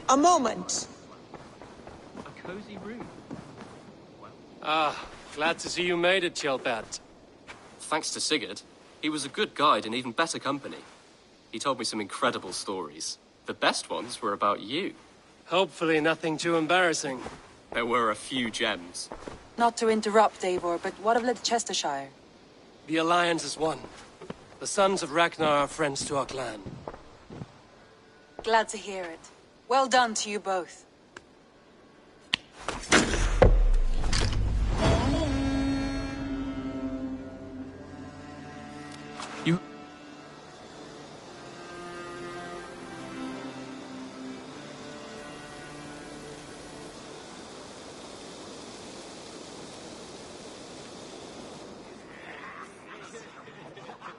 A moment. A cozy room. Ah, glad to see you made it, Kjellbert. Thanks to Sigurd. He was a good guide and even better company. He told me some incredible stories. The best ones were about you. Hopefully nothing too embarrassing. There were a few gems. Not to interrupt, Eivor, but what of Leicestershire? The Alliance is one. The sons of Ragnar are friends to our clan. Glad to hear it. Well done to you both. You...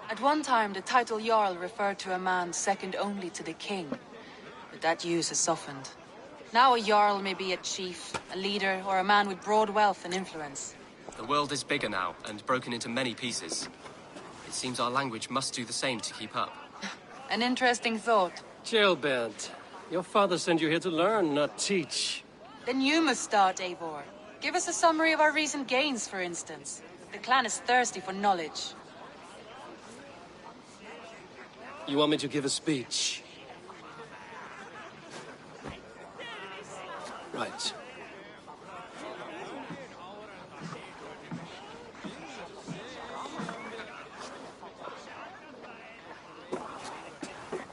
At one time, the title Jarl referred to a man second only to the king. But that use has softened. Now a Jarl may be a chief, a leader, or a man with broad wealth and influence. The world is bigger now, and broken into many pieces. It seems our language must do the same to keep up. An interesting thought. Kjellbert, your father sent you here to learn, not teach. Then you must start, Eivor. Give us a summary of our recent gains, for instance. The clan is thirsty for knowledge. You want me to give a speech? Right.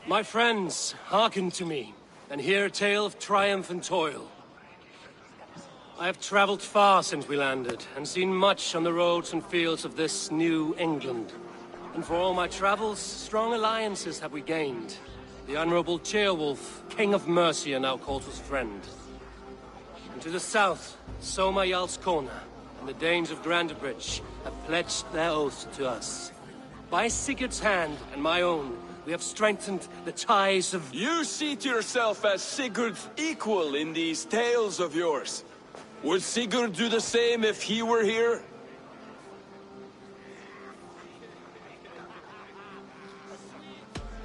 My friends, hearken to me, and hear a tale of triumph and toil. I have traveled far since we landed, and seen much on the roads and fields of this new England. And for all my travels, strong alliances have we gained. The Honorable Ceolwulf, King of Mercia, now calls us friend. And to the south, Soma Jarlskona and the Danes of Grandebridge have pledged their oath to us. By Sigurd's hand and my own, we have strengthened the ties of... You see to yourself as Sigurd's equal in these tales of yours. Would Sigurd do the same if he were here?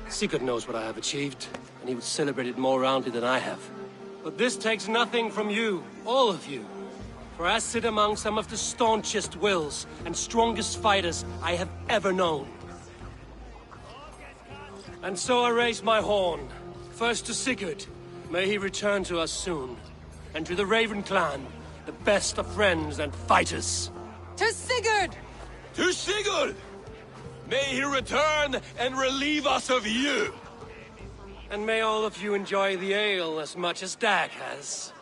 Sigurd knows what I have achieved, and he would celebrate it more roundly than I have. But this takes nothing from you, all of you. For I sit among some of the staunchest wills and strongest fighters I have ever known. And so I raise my horn, first to Sigurd, may he return to us soon, and to the Raven clan, the best of friends and fighters. To Sigurd! To Sigurd! May he return and relieve us of you! And may all of you enjoy the ale as much as Dag has.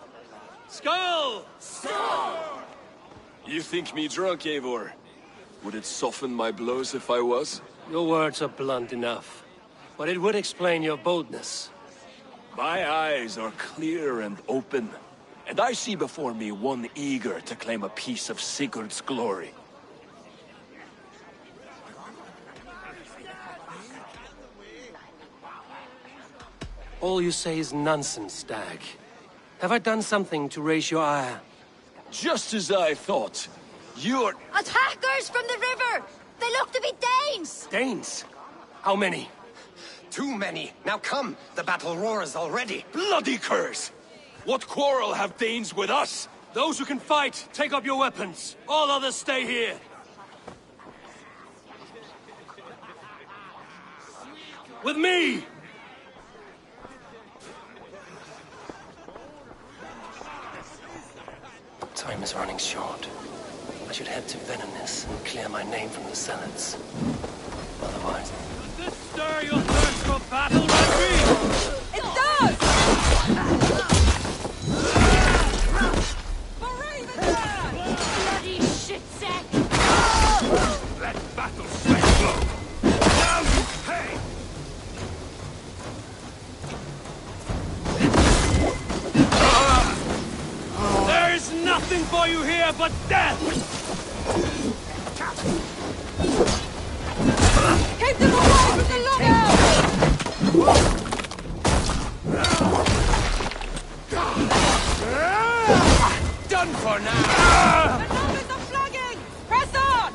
Skull! You think me drunk, Eivor? Would it soften my blows if I was? Your words are blunt enough, but it would explain your boldness. My eyes are clear and open, and I see before me one eager to claim a piece of Sigurd's glory. All you say is nonsense, Dag. Have I done something to raise your ire? Just as I thought. You're... Attackers from the river! They look to be Danes! Danes? How many? Too many. Now come, the battle roars already. Bloody curse! What quarrel have Danes with us? Those who can fight, take up your weapons. All others stay here. With me! Time is running short. I should head to Venenis and clear my name from the Senates. Otherwise... Does this stir your thirst for battle, Rugby? It does! Bloody shit sack! Let battle sweat flow! Now you pay! There is nothing for you here but death! Keep them away from the lookout! Done for now! The numbers are flagging! Press on!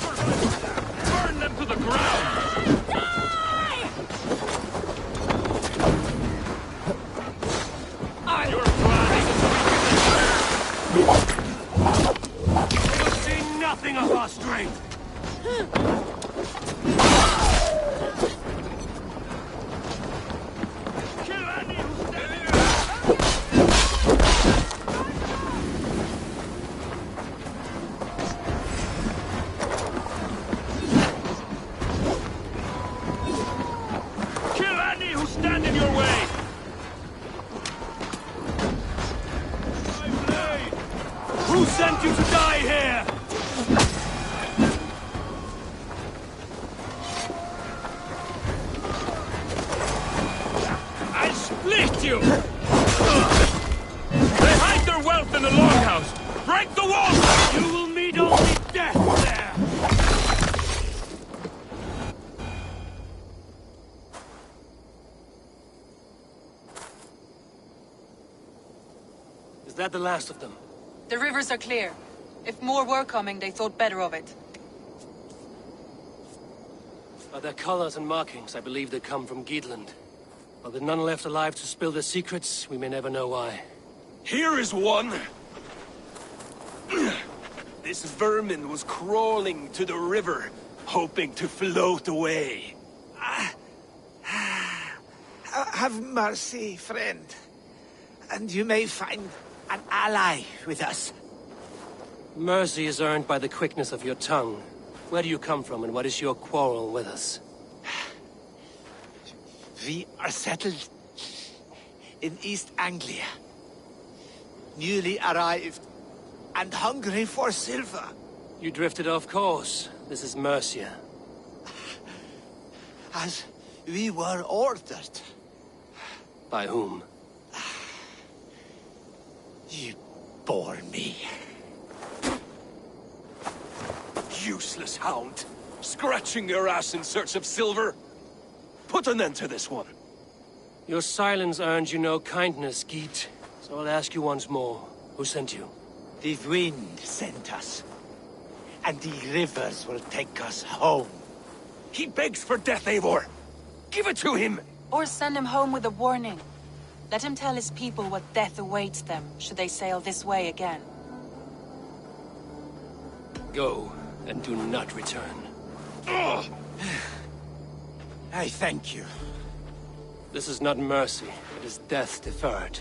Burn them to the ground! Your plan is You'll see nothing of our strength! kill any who stands Kill any who stand in your way! My blade! Who sent you to die here? I'll split you! They hide their wealth in the longhouse! Break the walls! You will meet only death there! Is that the last of them? The rivers are clear. If more were coming, they thought better of it. By their colors and markings, I believe they come from Geedland. But with none left alive to spill their secrets, we may never know why. Here is one! This vermin was crawling to the river, hoping to float away. Have mercy, friend. And you may find an ally with us. Mercy is earned by the quickness of your tongue. Where do you come from, and what is your quarrel with us? We are settled in East Anglia. Newly arrived and hungry for silver. You drifted off course. This is Mercia. As we were ordered. By whom? You bore me. Useless hound! Scratching your ass in search of silver! Put an end to this one! Your silence earned you no kindness, Geet. So I'll ask you once more. Who sent you? The wind sent us. And the rivers will take us home. He begs for death, Eivor! Give it to him! Or send him home with a warning. Let him tell his people what death awaits them, should they sail this way again. Go, and do not return. Ugh. I thank you. This is not mercy, it is death deferred.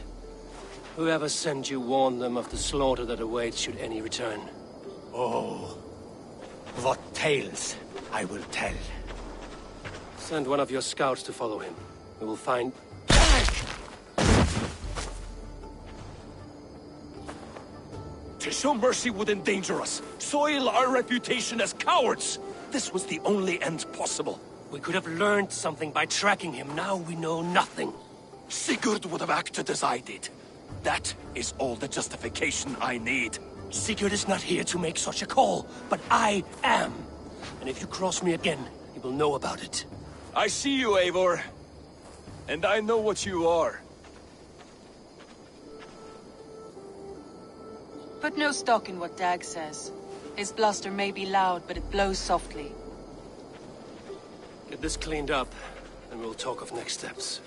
Whoever sent you warned them of the slaughter that awaits should any return. Oh, what tales I will tell. Send one of your scouts to follow him. We will find... To show mercy would endanger us, soil our reputation as cowards! This was the only end possible. We could have learned something by tracking him. Now we know nothing. Sigurd would have acted as I did. That is all the justification I need. Sigurd is not here to make such a call, but I am. And if you cross me again, you will know about it. I see you, Eivor. And I know what you are. Put no stock in what Dag says. His bluster may be loud, but it blows softly. Get this cleaned up, and we'll talk of next steps.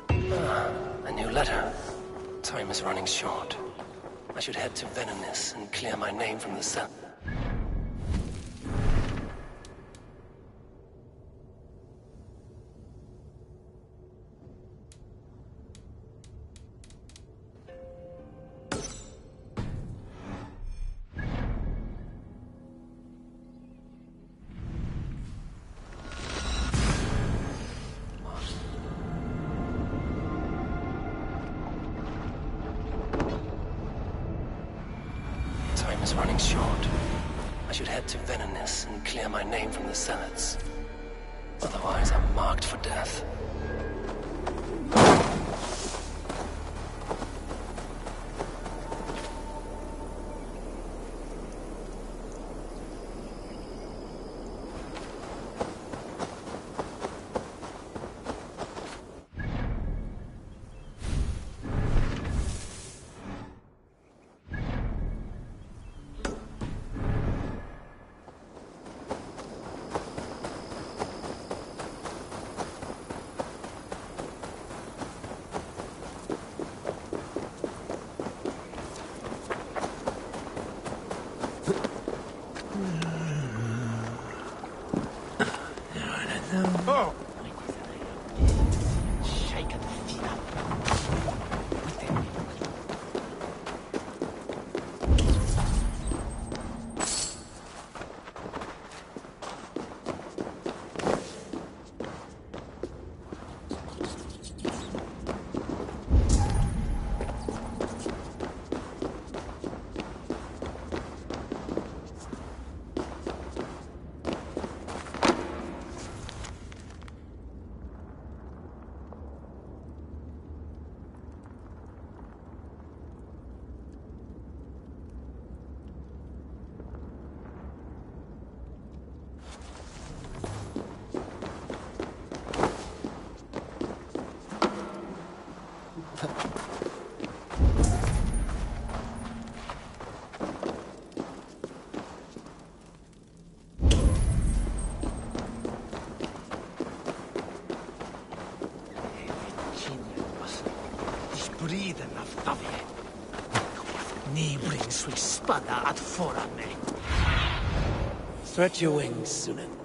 A new letter. Time is running short. I should head to Venice and clear my name from the cell. Time is running short. I should head to Venice and clear my name from the zealots. Otherwise, I'm marked for death. Oh! Briden av Davie. Ni bring sui spada ad fora me. Stretch your wings, Sunan.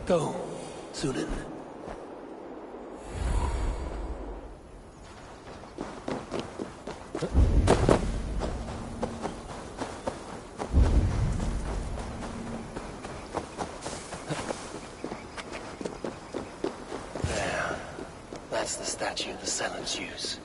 Go, Sunan. There. That's the statue the Zealots use.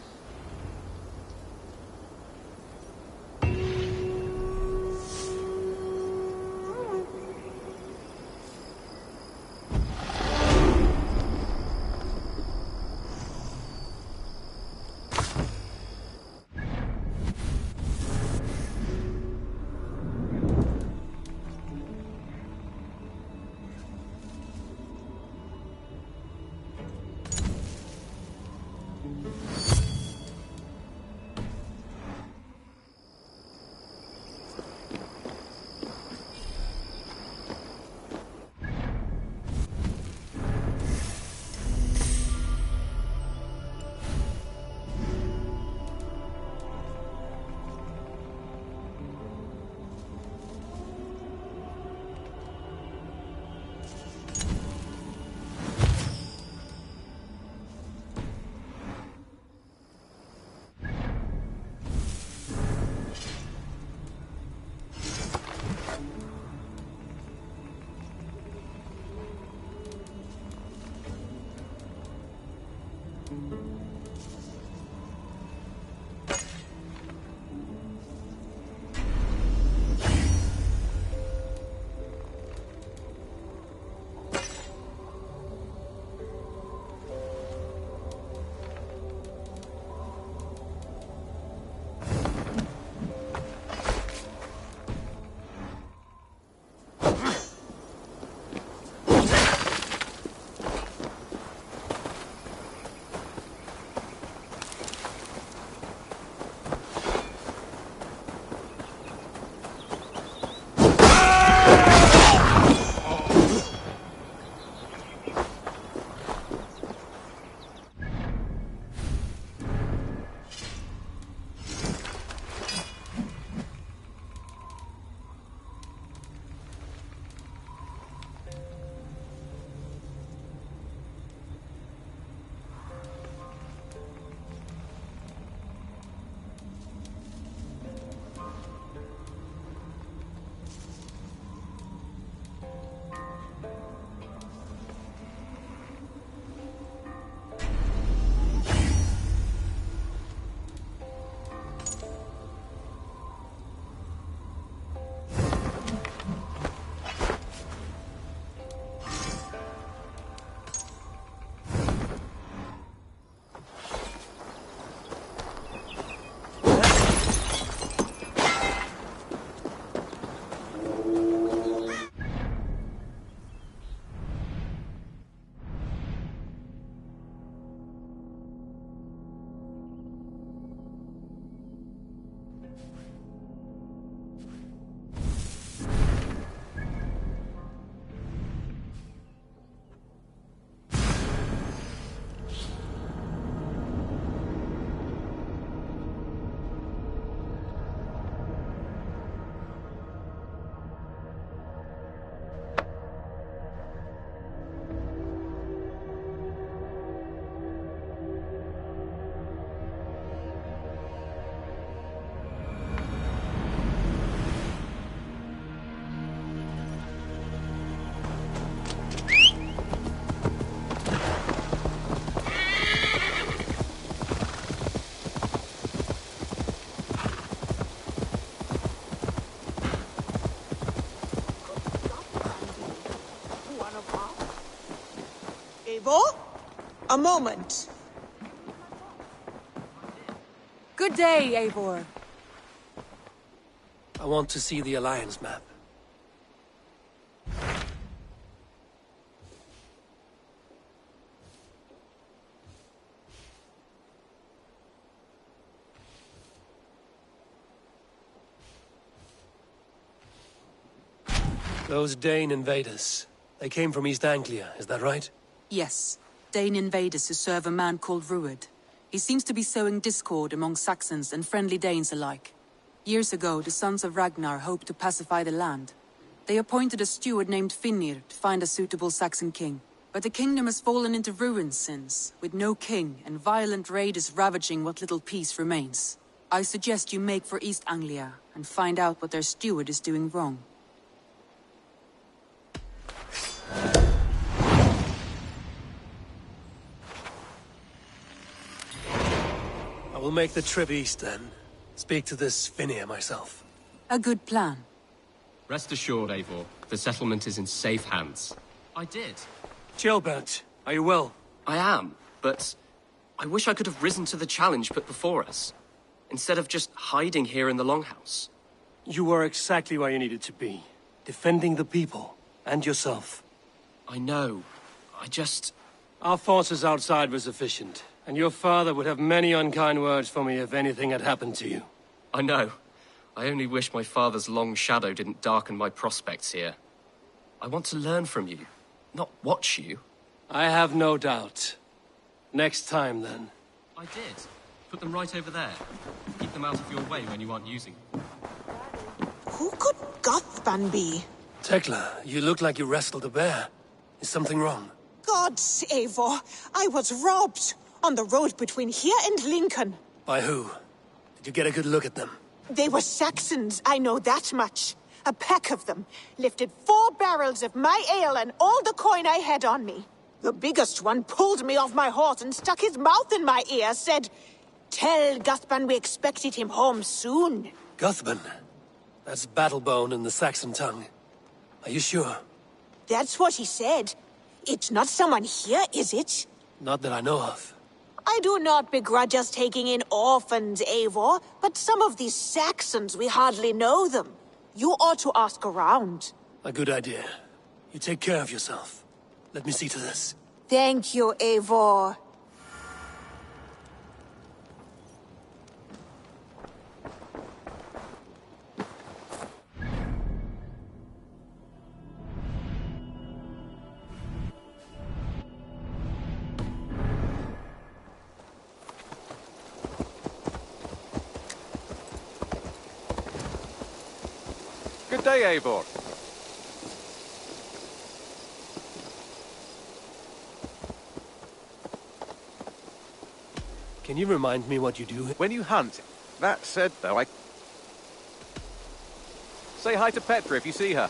A moment. Good day, Eivor. I want to see the Alliance map. Those Dane invaders. They came from East Anglia, is that right? Yes. Dane invaders who serve a man called Rued. He seems to be sowing discord among Saxons and friendly Danes alike. Years ago, the sons of Ragnar hoped to pacify the land. They appointed a steward named Finnir to find a suitable Saxon king. But the kingdom has fallen into ruins since, with no king and violent raiders ravaging what little peace remains. I suggest you make for East Anglia and find out what their steward is doing wrong. I will make the trip east then. Speak to this Finnir myself. A good plan. Rest assured, Eivor, the settlement is in safe hands. I did. Gilbert, are you well? I am, but I wish I could have risen to the challenge put before us, instead of just hiding here in the Longhouse. You were exactly where you needed to be. Defending the people, and yourself. I know. Our forces outside were sufficient, and your father would have many unkind words for me if anything had happened to you. I know. I only wish my father's long shadow didn't darken my prospects here. I want to learn from you, not watch you. I have no doubt. Next time, then. I did. Put them right over there. Keep them out of your way when you aren't using them. Who could Gothban be? Tekla, you look like you wrestled a bear. Is something wrong? Gods, Eivor, I was robbed on the road between here and Lincoln. By who? Did you get a good look at them? They were Saxons, I know that much. A pack of them lifted 4 barrels of my ale and all the coin I had on me. The biggest one pulled me off my horse and stuck his mouth in my ear, said, "Tell Guthban we expected him home soon." Guthban? That's Battlebone in the Saxon tongue. Are you sure? That's what he said. It's not someone here, is it? Not that I know of. I do not begrudge us taking in orphans, Eivor, but some of these Saxons, we hardly know them. You ought to ask around. A good idea. You take care of yourself. Let me see to this. Thank you, Eivor. Good day, Eivor. Can you remind me what you do? When you hunt, that said, though, I... Say hi to Petra if you see her.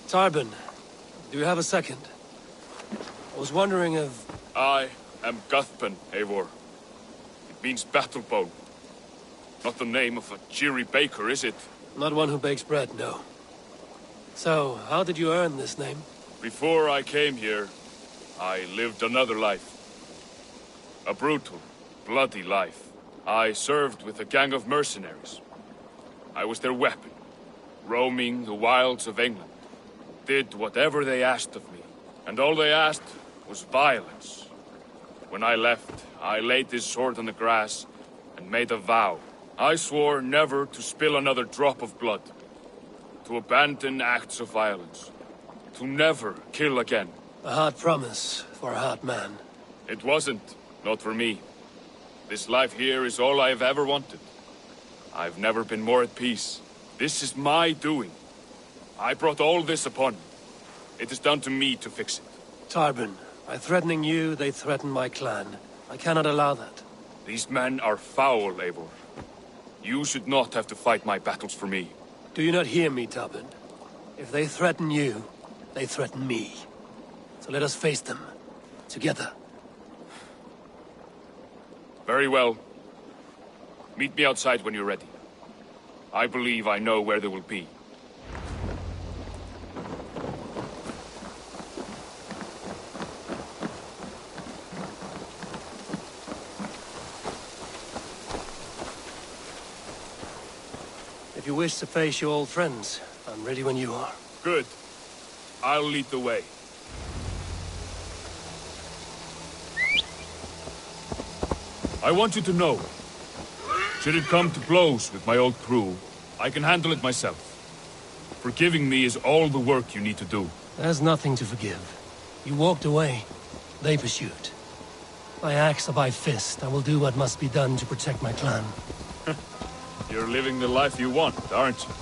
Tarbin, do you have a second? I was wondering if... I am Guthban, Eivor. It means battlebone. Not the name of a cheery baker, is it? Not one who bakes bread, no. So, how did you earn this name? Before I came here, I lived another life. A brutal, bloody life. I served with a gang of mercenaries. I was their weapon, roaming the wilds of England. Did whatever they asked of me, and all they asked was violence. When I left, I laid this sword on the grass and made a vow. I swore never to spill another drop of blood, to abandon acts of violence, to never kill again. A hard promise for a hard man. It wasn't, not for me. This life here is all I've ever wanted. I've never been more at peace. This is my doing. I brought all this upon me. It is down to me to fix it. Tarbin, by threatening you, they threaten my clan. I cannot allow that. These men are foul, Eivor. You should not have to fight my battles for me. Do you not hear me, Tarbin? If they threaten you, they threaten me. So let us face them. Together. Very well. Meet me outside when you're ready. I believe I know where they will be. If you wish to face your old friends, I'm ready when you are. Good. I'll lead the way. I want you to know, should it come to blows with my old crew, I can handle it myself. Forgiving me is all the work you need to do. There's nothing to forgive. You walked away. They pursued. By axe or by fist, I will do what must be done to protect my clan. You're living the life you want, aren't you?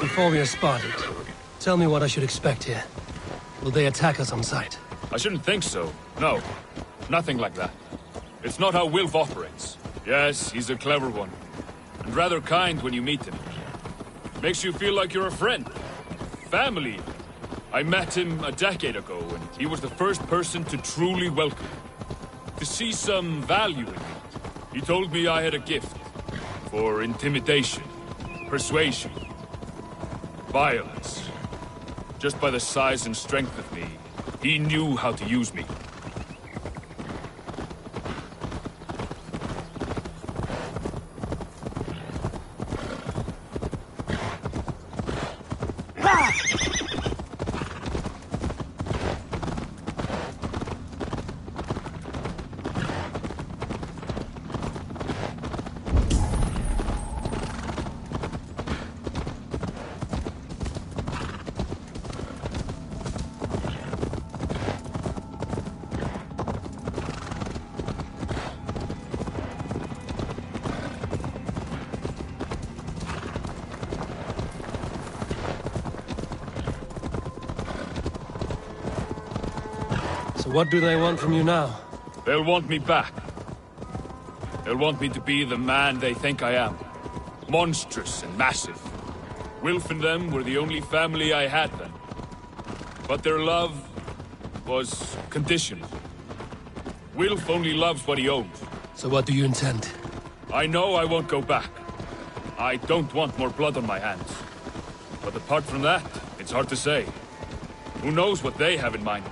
Before we are spotted, tell me what I should expect here. Will they attack us on sight? I shouldn't think so. No. Nothing like that. It's not how Wilf operates. Yes, he's a clever one. And rather kind when you meet him. Makes you feel like you're a friend. Family. I met him a decade ago, and he was the first person to truly welcome me. To see some value in me. He told me I had a gift. For intimidation. Persuasion. Violence. Just by the size and strength of me, he knew how to use me. What do they want from you now? They'll want me back. They'll want me to be the man they think I am. Monstrous and massive. Wilf and them were the only family I had then. But their love was conditional. Wilf only loves what he owns. So what do you intend? I know I won't go back. I don't want more blood on my hands. But apart from that, it's hard to say. Who knows what they have in mind?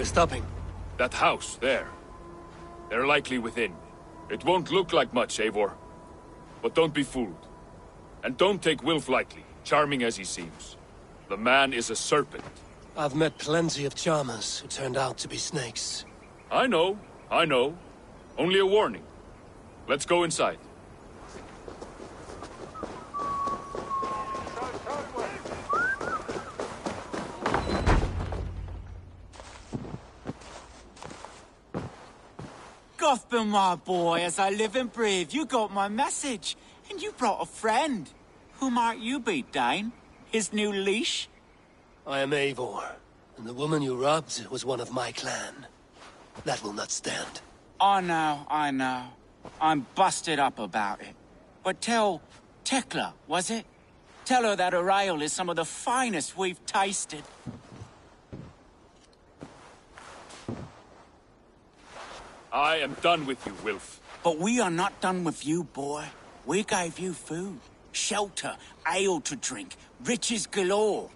Stopping. That house, there. They're likely within. It won't look like much, Eivor. But don't be fooled. And don't take Wilf lightly, charming as he seems. The man is a serpent. I've met plenty of charmers who turned out to be snakes. I know. Only a warning. Let's go inside. Gothman, my boy, as I live and breathe, you got my message. And you brought a friend. Who might you be, Dane? His new leash? I am Eivor, and the woman you robbed was one of my clan. That will not stand. I know. I'm busted up about it. But tell Tekla, was it? Tell her that her ale is some of the finest we've tasted. I am done with you, Wilf. But we are not done with you, boy. We gave you food, shelter, ale to drink, riches galore.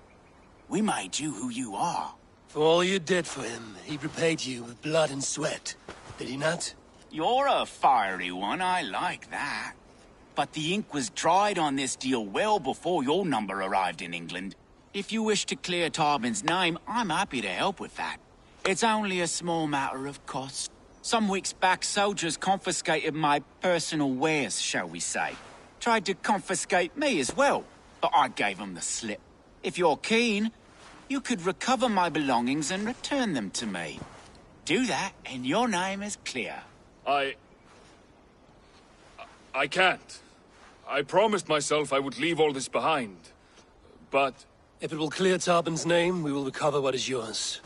We made you who you are. For all you did for him, he repaid you with blood and sweat. Did he not? You're a fiery one, I like that. But the ink was dried on this deal well before your number arrived in England. If you wish to clear Tarbin's name, I'm happy to help with that. It's only a small matter of cost. Some weeks back, soldiers confiscated my personal wares, shall we say. Tried to confiscate me as well, but I gave them the slip. If you're keen, you could recover my belongings and return them to me. Do that, and your name is clear. I can't. I promised myself I would leave all this behind. But... If it will clear Tarbin's name, we will recover what is yours.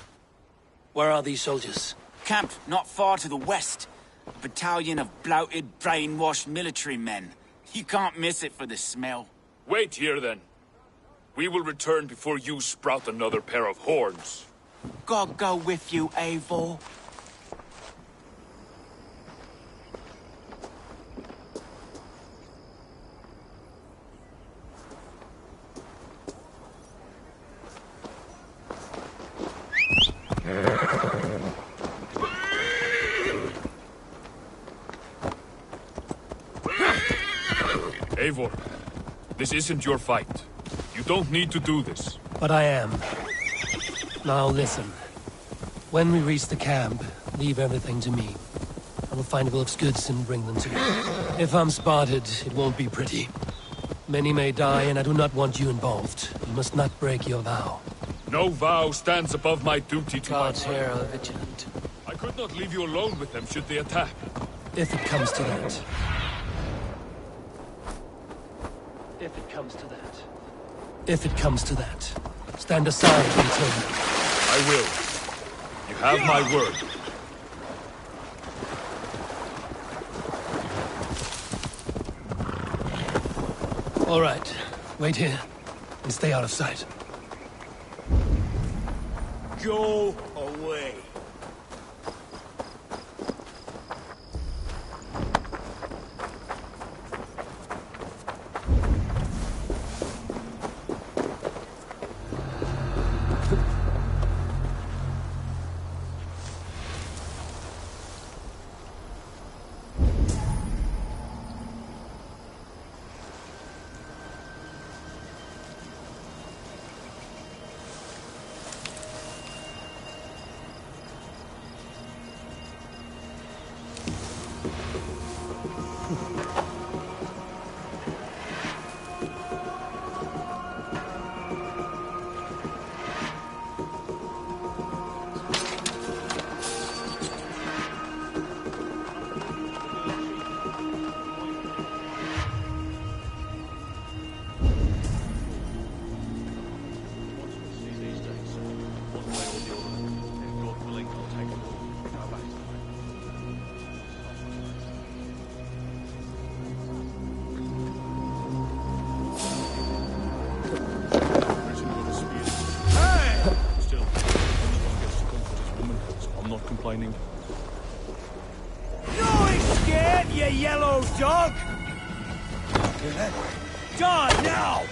Where are these soldiers? Camped not far to the west. A battalion of bloated, brainwashed military men. You can't miss it for the smell. Wait here, then. We will return before you sprout another pair of horns. God go with you, Eivor. Eivor, this isn't your fight. You don't need to do this. But I am. Now listen. When we reach the camp, leave everything to me. I will find Wilf's goods and bring them to you. If I'm spotted, it won't be pretty. Many may die, and I do not want you involved. You must not break your vow. No vow stands above my duty to Gods my... here are vigilant. I could not leave you alone with them should they attack. If it comes to that. If it comes to that. If it comes to that. Stand aside until... I will. You have my word. All right. Wait here. And stay out of sight. Go away. Complaining. You ain't scared, you yellow dog! Die now!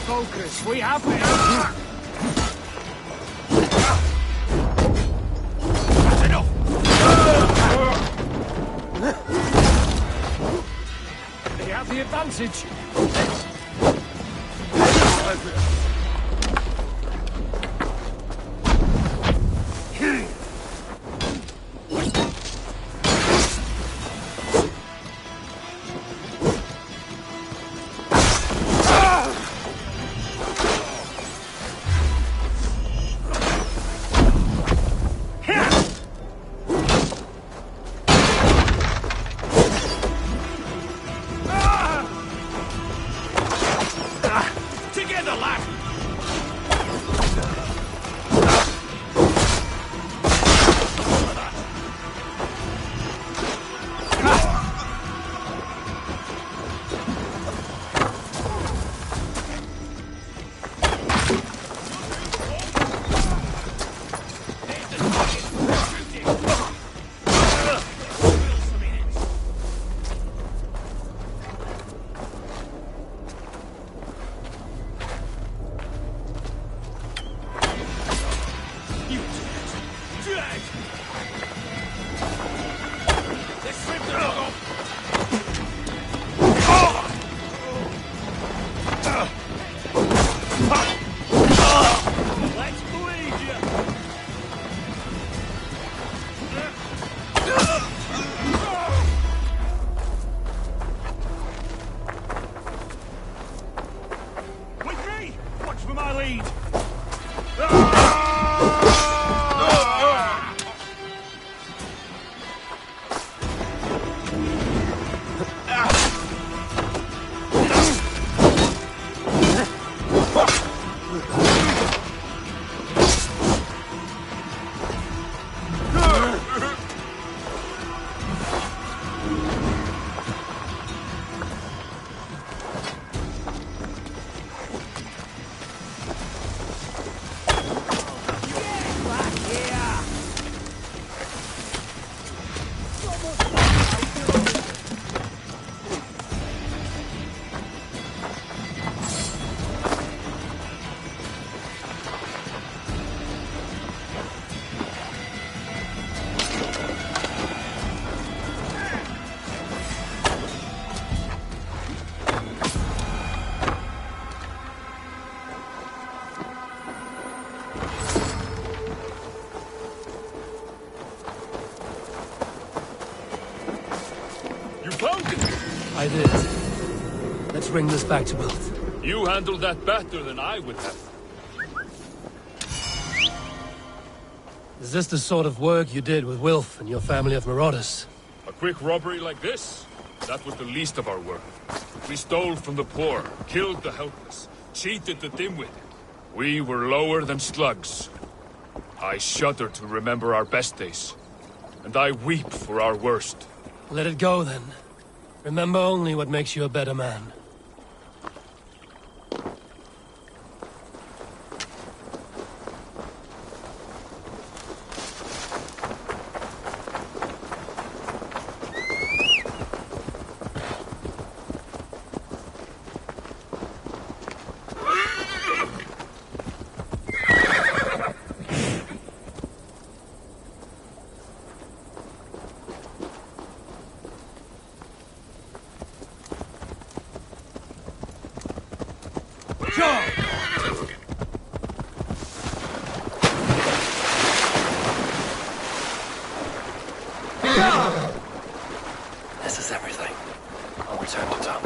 Focus, we have it! They have the advantage. Together, lad! I did. Let's bring this back to both. You handled that better than I would have. Is this the sort of work you did with Wilf and your family of marauders? A quick robbery like this? That was the least of our work. We stole from the poor, killed the helpless, cheated the dim-witted. We were lower than slugs. I shudder to remember our best days, and I weep for our worst. Let it go, then. Remember only what makes you a better man. This is everything. I'll return to Tom.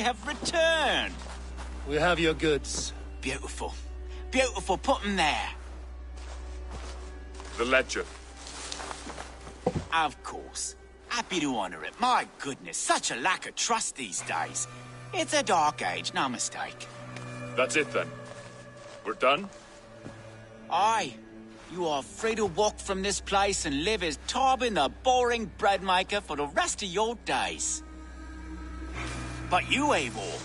have returned. We have your goods. Beautiful. Beautiful. Put them there. The ledger. Of course. Happy to honor it. My goodness, such a lack of trust these days. It's a dark age, no mistake. That's it then. We're done? Aye. You are free to walk from this place and live as Tarbin the boring bread maker for the rest of your days. But you, Eivor,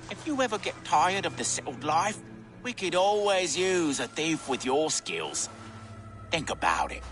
if you ever get tired of the settled life, we could always use a thief with your skills. Think about it.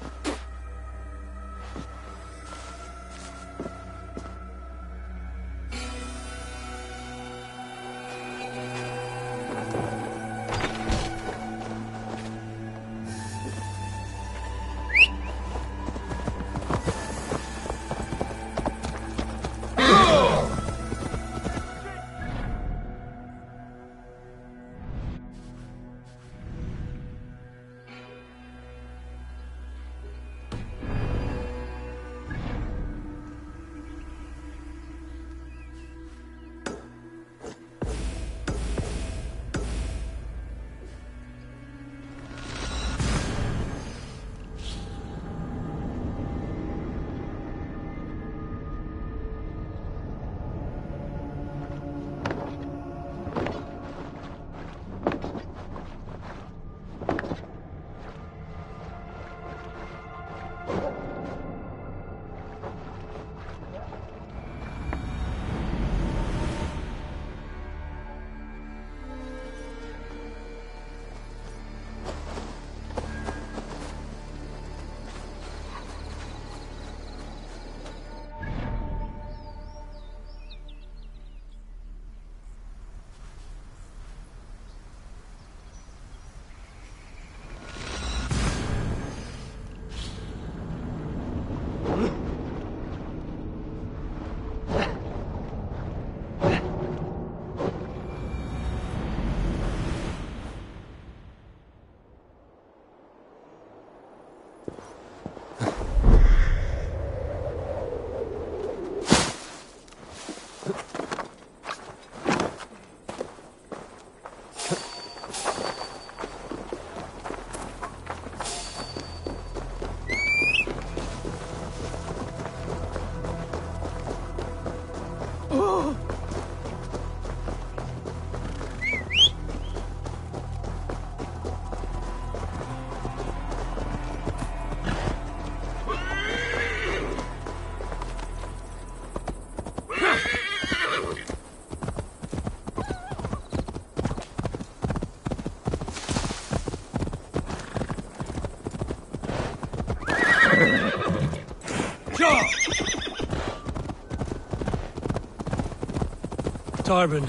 Tarbin,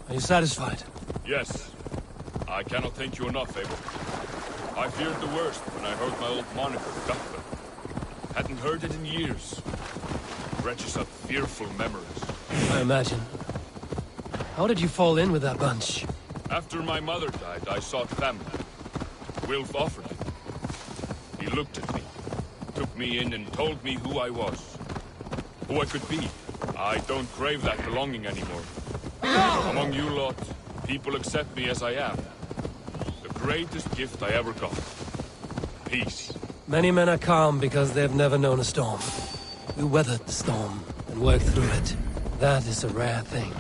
are you satisfied? Yes. I cannot thank you enough, Abel. I feared the worst when I heard my old moniker, Guthrum. Hadn't heard it in years. Dredges up fearful memories. I imagine. How did you fall in with that bunch? After my mother died, I sought family. Wilf offered it. He looked at me, took me in and told me who I was. Who I could be. I don't crave that belonging anymore. Among you lot, people accept me as I am. The greatest gift I ever got. Peace. Many men are calm because they've never known a storm. You weathered the storm and worked through it. That is a rare thing.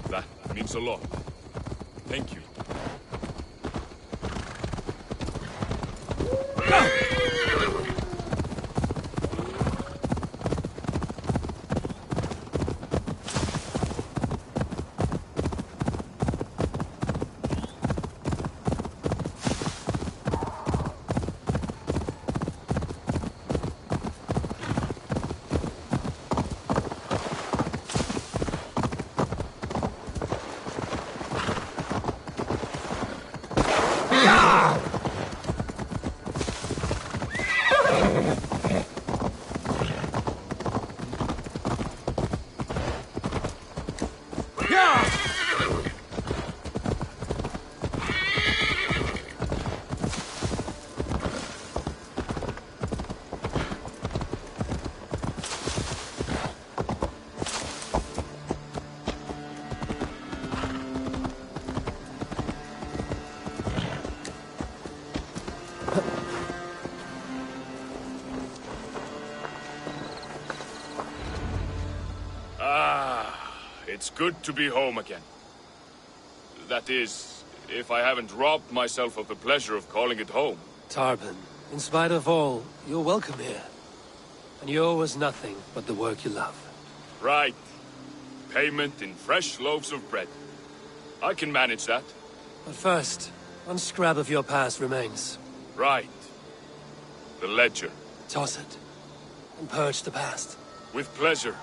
That means a lot. Thank you. good to be home again. That is, if I haven't robbed myself of the pleasure of calling it home. Tarban, in spite of all, you're welcome here. And you owe us nothing but the work you love. Right. Payment in fresh loaves of bread. I can manage that. But first, one scrap of your past remains. Right. The ledger. Toss it, and purge the past. With pleasure.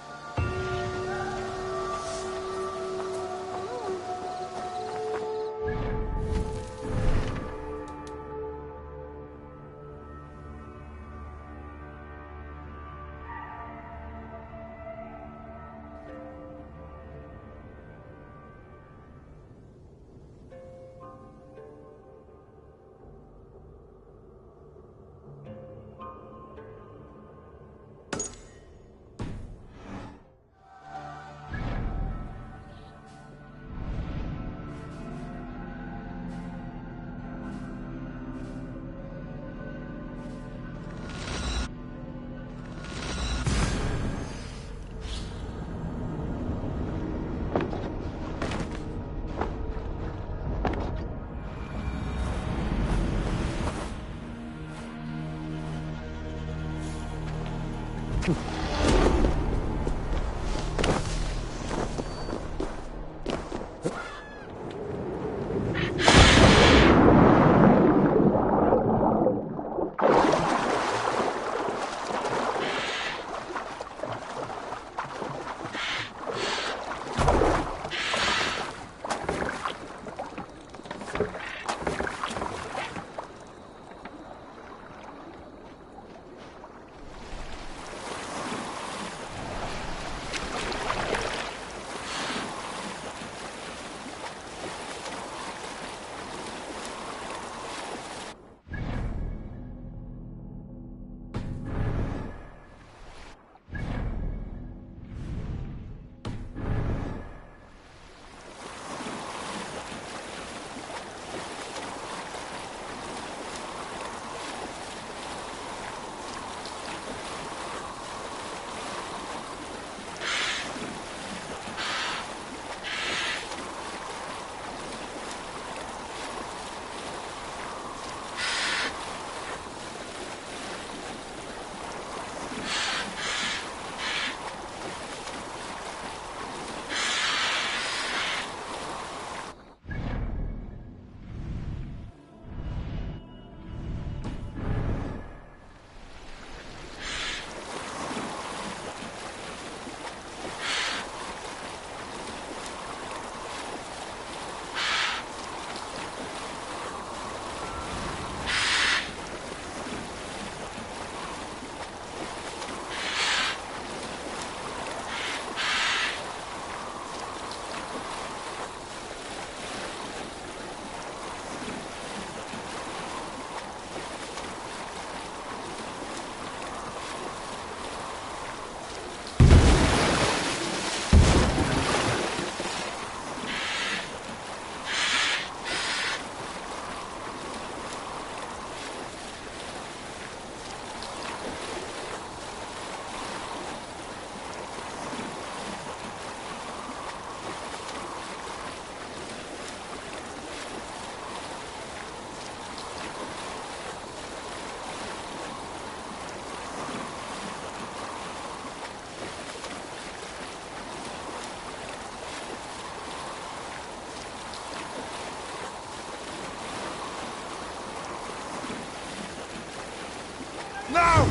Now!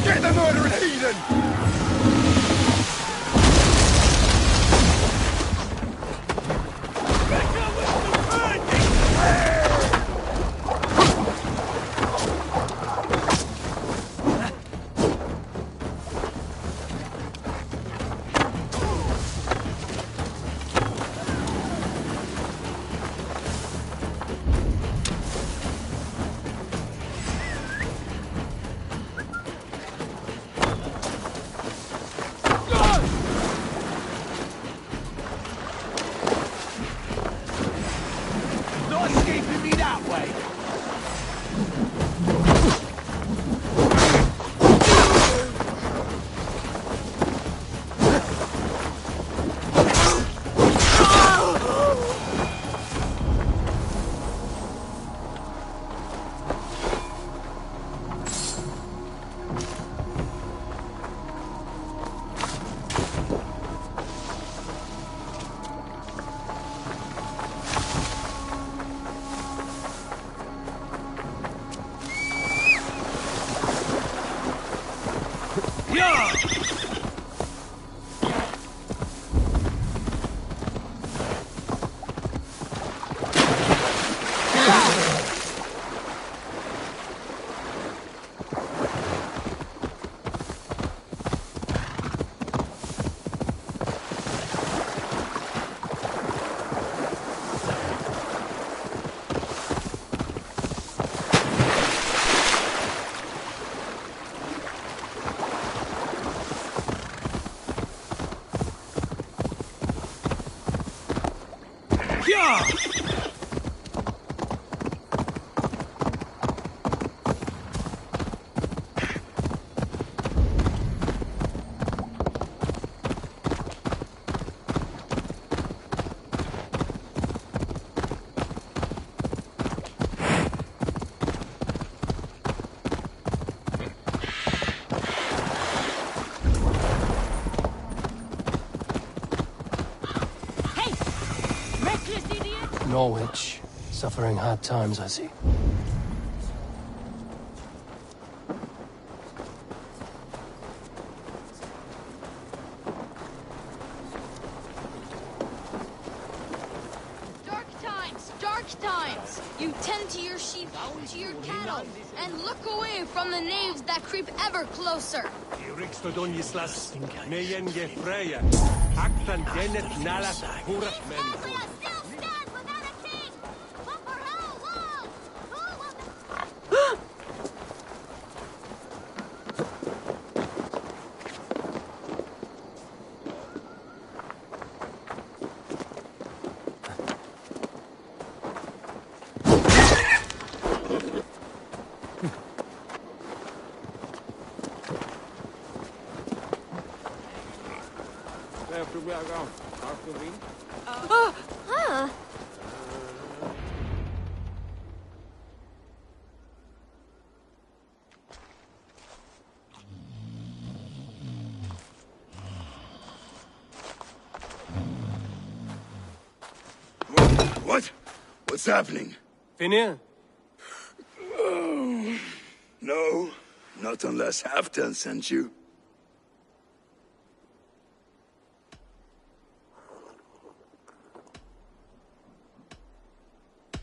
Get the murdering heathen! Norwich, suffering hard times, I see. Dark times! You tend to your sheep, to your cattle, and look away from the knaves that creep ever closer. What? What's happening? Finnir? Oh, no, not unless Halfdan sent you.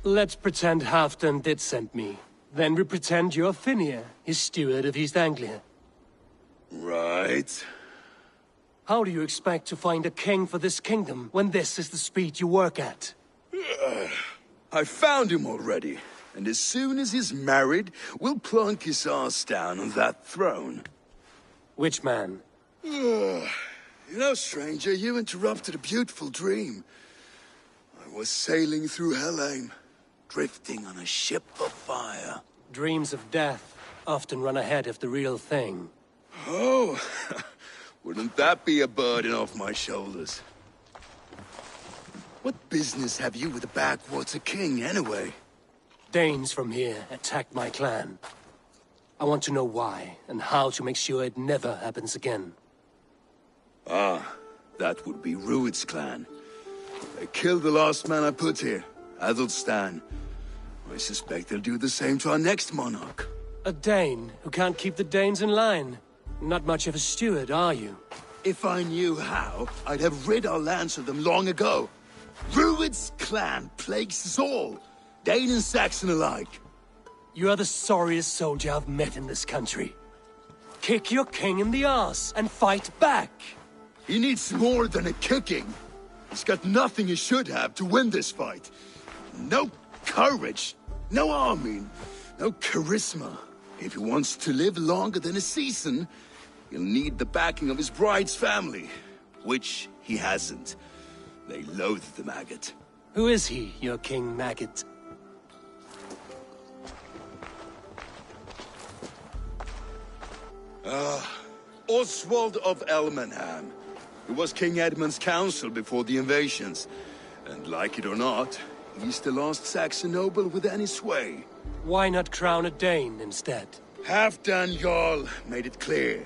Let's pretend Halfdan did send me. Then we pretend you're Finnir, his steward of East Anglia. Right. How do you expect to find a king for this kingdom when this is the speed you work at? I found him already, and as soon as he's married, we'll plunk his ass down on that throne. Which man? You know, stranger, you interrupted a beautiful dream. I was sailing through Helheim, drifting on a ship of fire. Dreams of death often run ahead of the real thing. Oh, wouldn't that be a burden off my shoulders? What business have you with the backwater king, anyway? Danes from here attacked my clan. I want to know why, and how to make sure it never happens again. Ah, that would be Rued's clan. They killed the last man I put here, Adelstan. I suspect they'll do the same to our next monarch. A Dane who can't keep the Danes in line. Not much of a steward, are you? If I knew how, I'd have rid our lands of them long ago. Rued's clan plagues us all, Dane and Saxon alike. You are the sorriest soldier I've met in this country. Kick your king in the arse and fight back. He needs more than a kicking. He's got nothing he should have to win this fight. No courage, no army, no charisma. If he wants to live longer than a season, he'll need the backing of his bride's family, which he hasn't. They loathe the maggot. Who is he, your King Maggot? Oswald of Elmenham. He was King Edmund's counsel before the invasions. And like it or not, he's the last Saxon noble with any sway. Why not crown a Dane instead? Halfdan Jarl made it clear.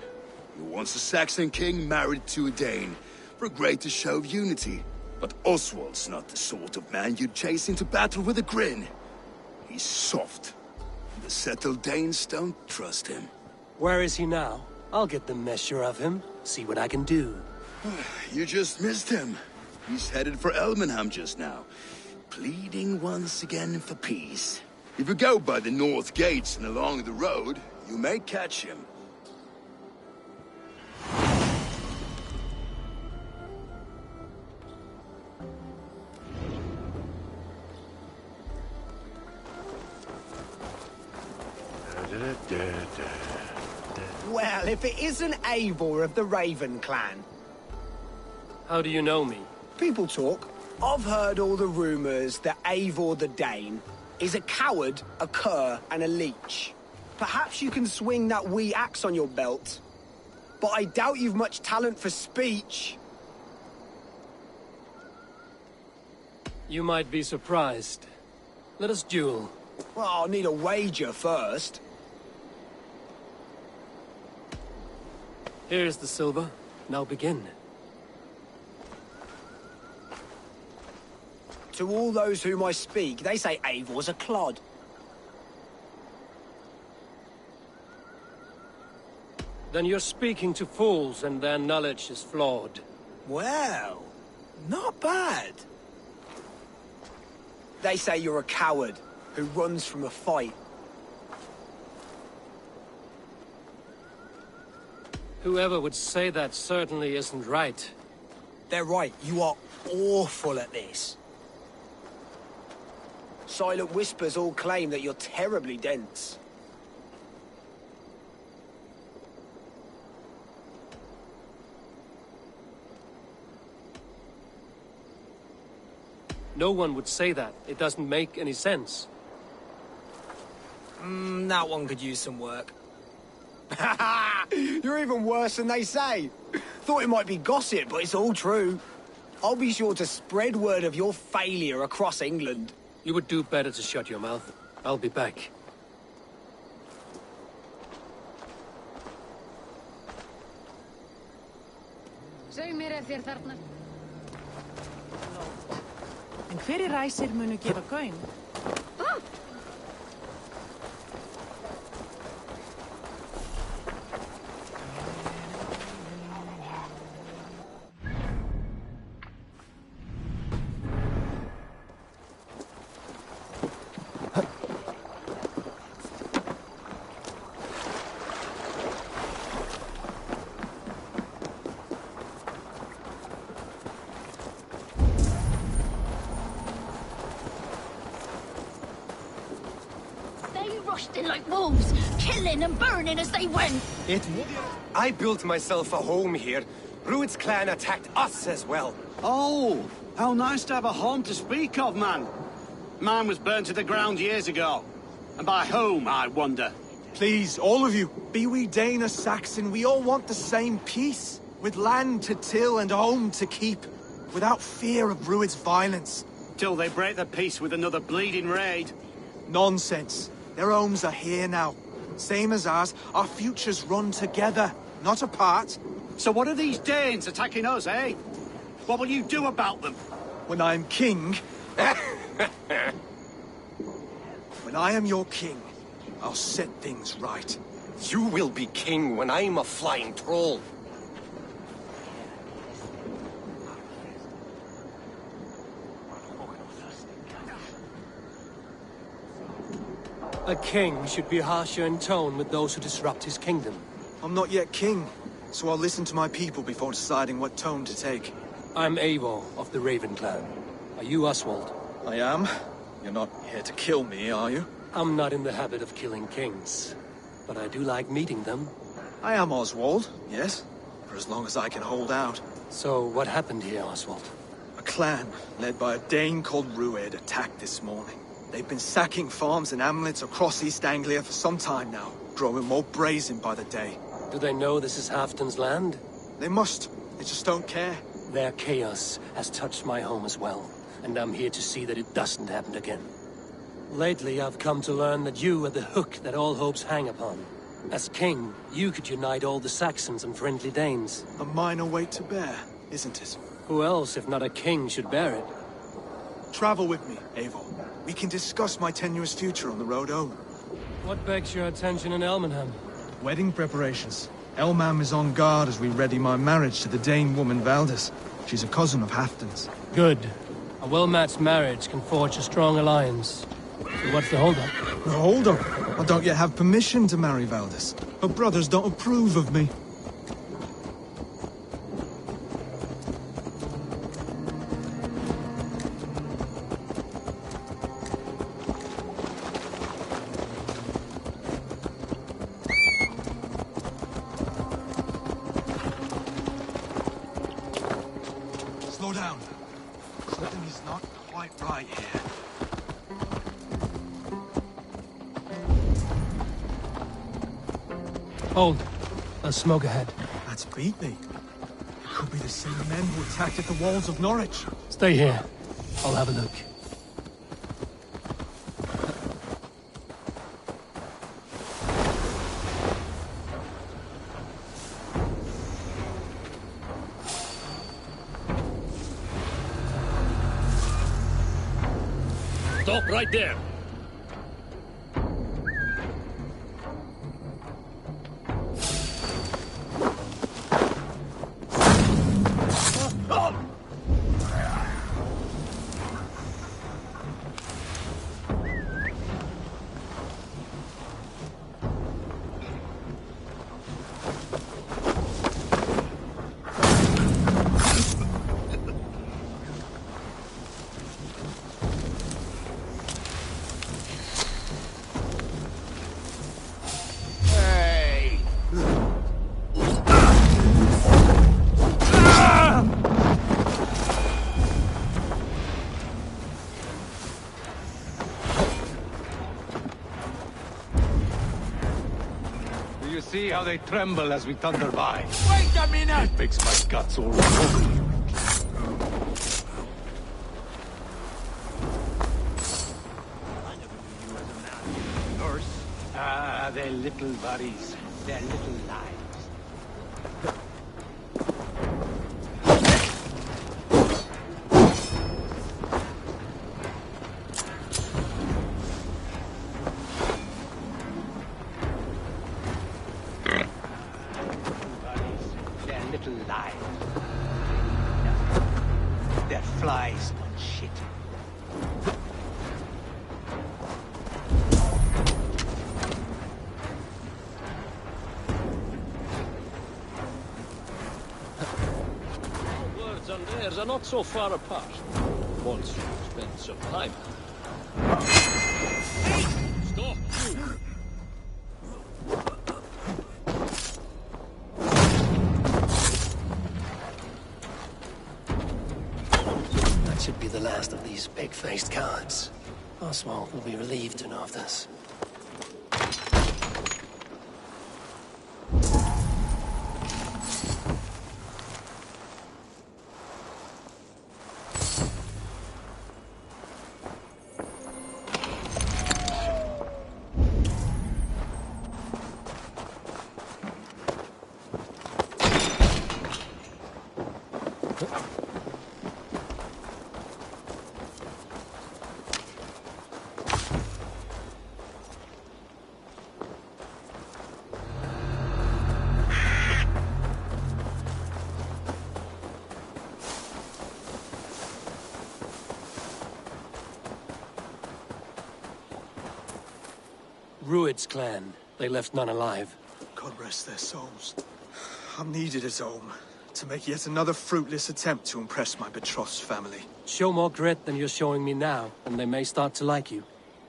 He wants a Saxon king married to a Dane, for a greater show of unity. But Oswald's not the sort of man you'd chase into battle with a grin. He's soft. The settled Danes don't trust him. Where is he now? I'll get the measure of him, see what I can do. You just missed him. He's headed for Elmenham just now, pleading once again for peace. If you go by the north gates and along the road, you may catch him. Well, if it isn't Eivor of the Raven clan. How do you know me? People talk. I've heard all the rumours that Eivor the Dane is a coward, a cur, and a leech. Perhaps you can swing that wee axe on your belt, but I doubt you've much talent for speech. You might be surprised. Let us duel. Well, I'll need a wager first. Here's the silver. Now begin. To all those whom I speak, they say Eivor's a clod. Then you're speaking to fools and their knowledge is flawed. Well, not bad. They say you're a coward who runs from a fight. Whoever would say that certainly isn't right. They're right. You are awful at this. Silent whispers all claim that you're terribly dense. No one would say that. It doesn't make any sense. That one could use some work. You're even worse than they say. Thought it might be gossip, but it's all true. I'll be sure to spread word of your failure across England. You would do better to shut your mouth. I'll be back. En hverjir ræsir munu gefa gaum? Rushed in like wolves, killing and burning as they went. I built myself a home here. Rued's clan attacked us as well. Oh, how nice to have a home to speak of, man. Mine was burnt to the ground years ago. And by whom, I wonder? Please, all of you, be we Dane or Saxon, we all want the same peace. With land to till and home to keep. Without fear of Rued's violence. Till they break the peace with another bleeding raid. Nonsense. Their homes are here now. Same as ours, our futures run together, not apart. So what are these Danes attacking us, eh? What will you do about them? When I am king... When I am your king, I'll set things right. You will be king when I'm a flying troll. A king should be harsher in tone with those who disrupt his kingdom. I'm not yet king, so I'll listen to my people before deciding what tone to take. I'm Eivor of the Raven clan. Are you Oswald? I am. You're not here to kill me, are you? I'm not in the habit of killing kings, but I do like meeting them. I am Oswald, yes, for as long as I can hold out. So what happened here, Oswald? A clan, led by a Dane called Rued, attacked this morning. They've been sacking farms and hamlets across East Anglia for some time now, growing more brazen by the day. Do they know this is Halfdan's land? They must. They just don't care. Their chaos has touched my home as well, and I'm here to see that it doesn't happen again. Lately, I've come to learn that you are the hook that all hopes hang upon. As king, you could unite all the Saxons and friendly Danes. A minor weight to bear, isn't it? Who else, if not a king, should bear it? Travel with me, Eivor. We can discuss my tenuous future on the road home. What begs your attention in Elmenham? Wedding preparations. Elmam is on guard as we ready my marriage to the Dane woman Valdis. She's a cousin of Halfdan's. Good. A well-matched marriage can forge a strong alliance. So what's the holdup? The holdup? I don't yet have permission to marry Valdis. Her brothers don't approve of me. Slow down. Let them use quite right here. Hold. There's smoke ahead. That's beat me. It could be the same men who attacked at the walls of Norwich. Stay here. I'll have a look. Stop right there. See how they tremble as we thunder by. Wait a minute! It makes my guts all wobbly. Ah, their little bodies, their little lives. Flies on shit. Words and theirs are not so far apart. Once you spend some time. Stop! That should be the last of these pig-faced cowards. Oswald will be relieved to know of this. Rued's clan. They left none alive. God rest their souls. I'm needed at home to make yet another fruitless attempt to impress my betrothed's family. Show more grit than you're showing me now, and they may start to like you.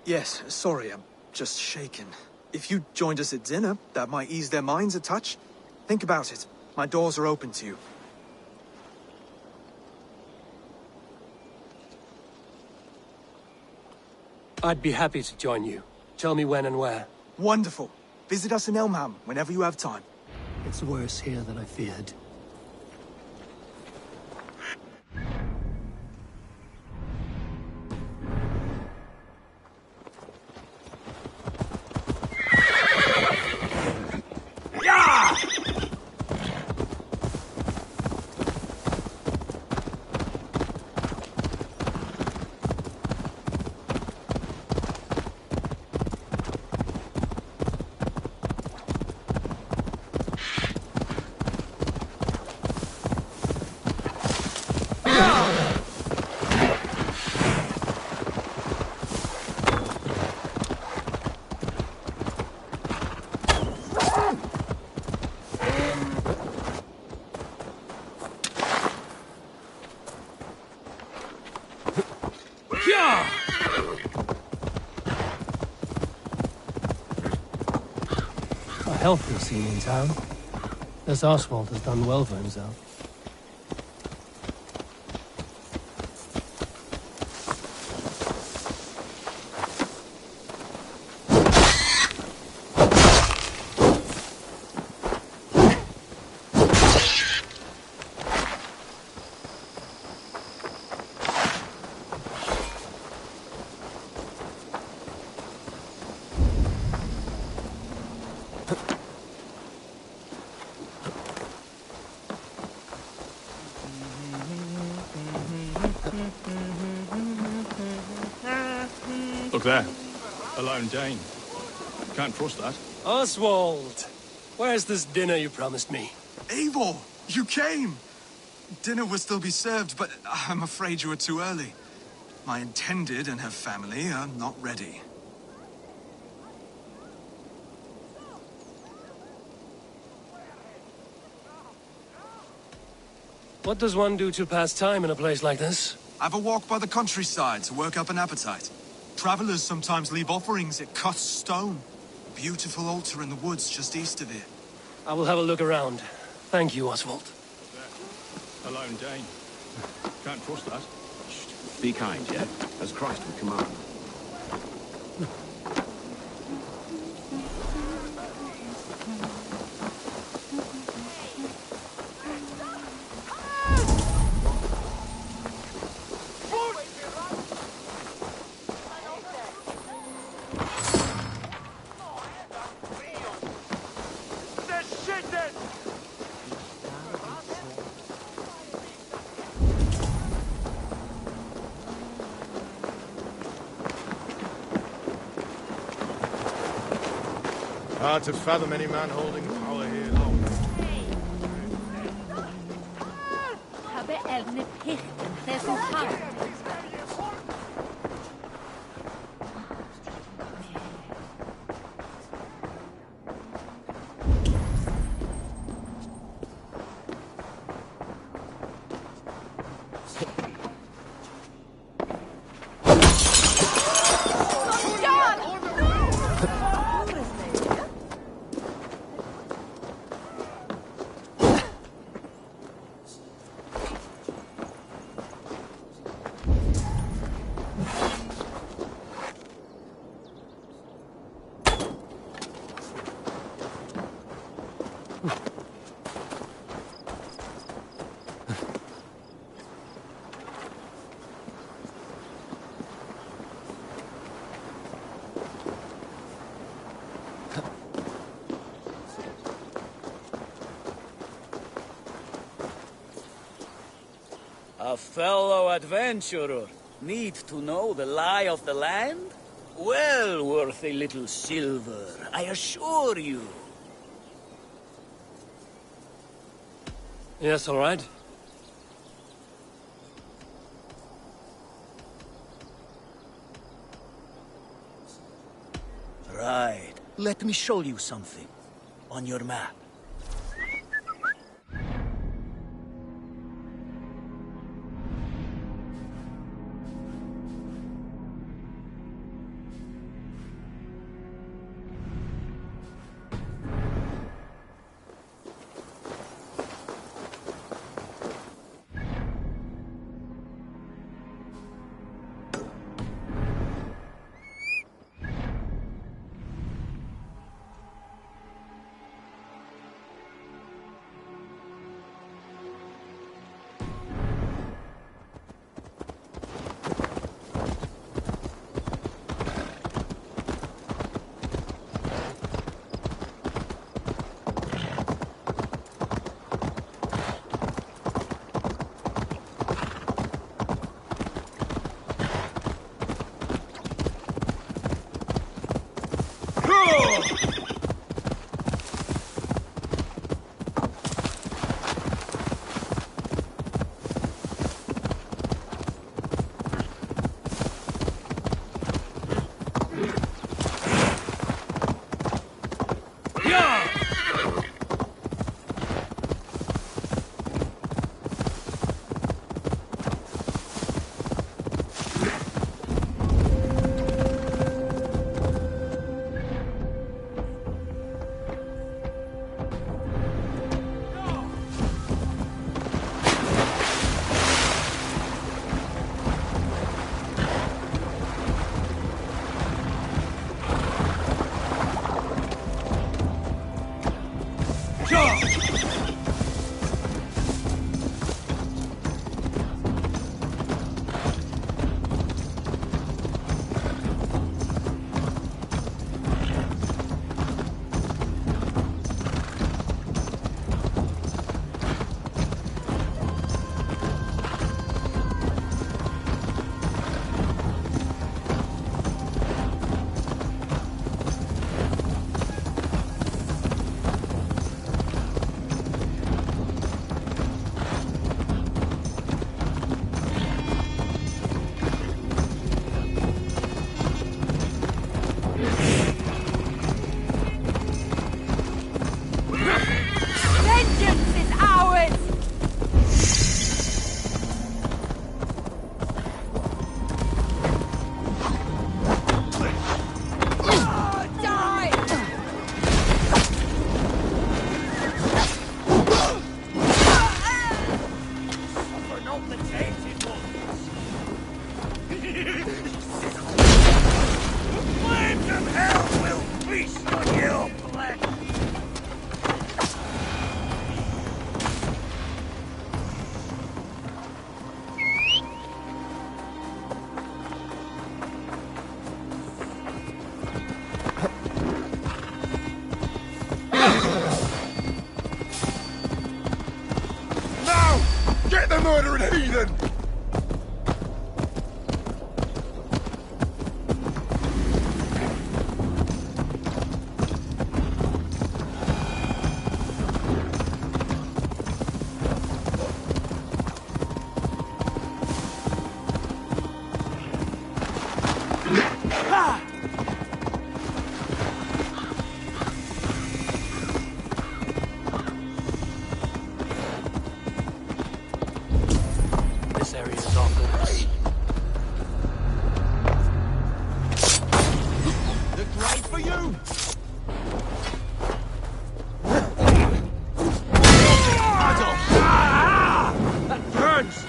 Yes, sorry, I'm just shaken. If you joined us at dinner, that might ease their minds a touch. Think about it. My doors are open to you. I'd be happy to join you. Tell me when and where. Wonderful. Visit us in Elmham whenever you have time. It's worse here than I feared. A healthy scene in town. This Oswald has done well for himself. Look there. A lone Dane. Can't trust that. Oswald! Where's this dinner you promised me? Eivor, you came! Dinner will still be served, but I'm afraid you are too early. My intended and her family are not ready. What does one do to pass time in a place like this? Have a walk by the countryside to work up an appetite. Travelers sometimes leave offerings at cut stone. A beautiful altar in the woods just east of here. I will have a look around. Thank you, Oswald. A lone Dane. Can't trust that. Be kind, yeah? As Christ would command. Hard to fathom any man holding power here long. A fellow adventurer need to know the lie of the land? Well worth a little silver, I assure you. Yes, all right. Right. Let me show you something. On your map. heathen! This area is off limits. Looked right for you! That burns!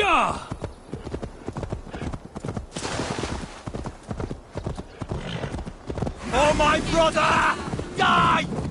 Yeah! Oh, my brother! Die!